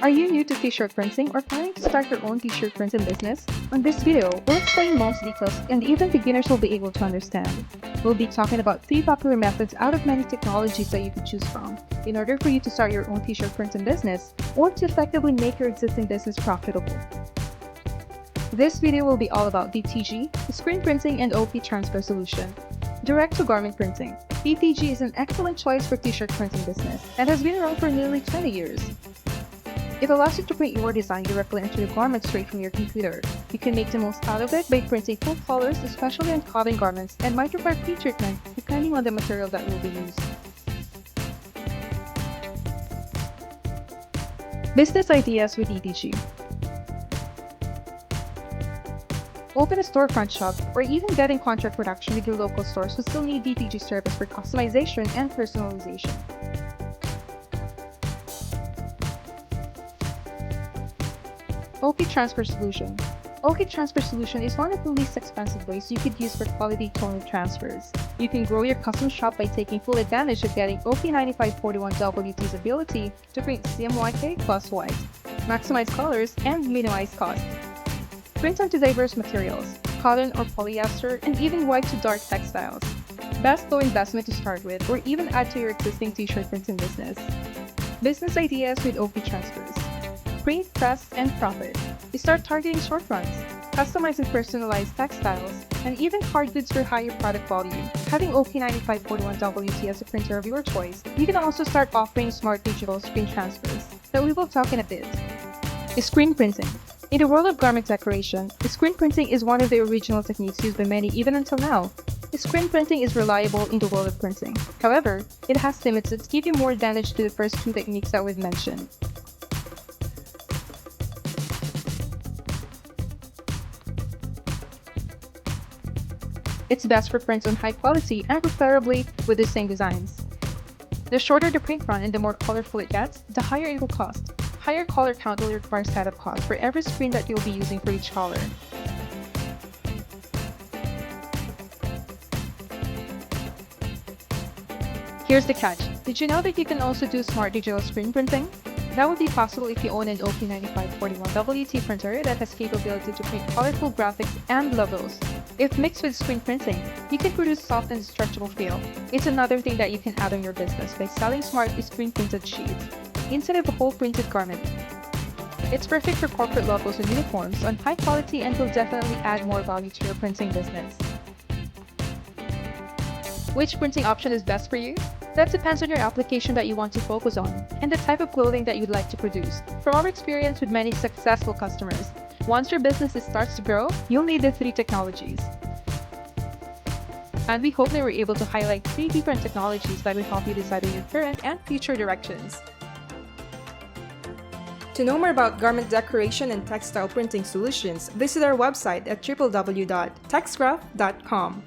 Are you new to t-shirt printing or planning to start your own t-shirt printing business? On this video, we'll explain most details and even beginners will be able to understand. We'll be talking about 3 popular methods out of many technologies that you can choose from in order for you to start your own t-shirt printing business or to effectively make your existing business profitable. This video will be all about DTG, screen printing, and OP transfer solution. Direct to garment printing. DTG is an excellent choice for t-shirt printing business and has been around for nearly 20 years. It allows you to print your design directly into the garment straight from your computer. You can make the most out of it by printing full colors, especially on cotton garments, and might require pre-treatment depending on the material that will be used. Business ideas with DTG. Open a storefront shop or even get in contract production with your local stores who still need DTG service for customization and personalization. OP Transfer Solution. OP Transfer Solution is one of the least expensive ways you could use for quality toner transfers. You can grow your custom shop by taking full advantage of getting OP9541WT's ability to print CMYK plus white, maximize colors, and minimize cost. Print onto diverse materials, cotton or polyester, and even white to dark textiles. Best low investment to start with or even add to your existing t-shirt printing business. Business ideas with OP Transfers. Print, press, and profit. You start targeting short runs, customized and personalized textiles, and even hard goods for higher product volume. Having OP9541WT as a printer of your choice, you can also start offering smart digital screen transfers that we will talk in a bit. Screen printing. In the world of garment decoration, screen printing is one of the original techniques used by many even until now. Screen printing is reliable in the world of printing. However, it has limits that give you more advantage to the first 2 techniques that we've mentioned. It's best for prints on high quality and preferably with the same designs. The shorter the print run and the more colorful it gets, the higher it will cost. Higher color count will require setup costs for every screen that you'll be using for each color. Here's the catch. Did you know that you can also do smart digital screen printing? That would be possible if you own an OP9541WT printer that has capability to print colorful graphics and logos. If mixed with screen printing, you can produce soft and stretchable feel. It's another thing that you can add on your business by selling smart screen printed sheets instead of a whole printed garment. It's perfect for corporate logos and uniforms on high quality and will definitely add more value to your printing business. Which printing option is best for you? That depends on your application that you want to focus on and the type of clothing that you'd like to produce. From our experience with many successful customers, once your business starts to grow, you'll need the 3 technologies. And we hope that we're able to highlight 3 different technologies that will help you decide on your current and future directions. To know more about garment decoration and textile printing solutions, visit our website at www.texgraff.com.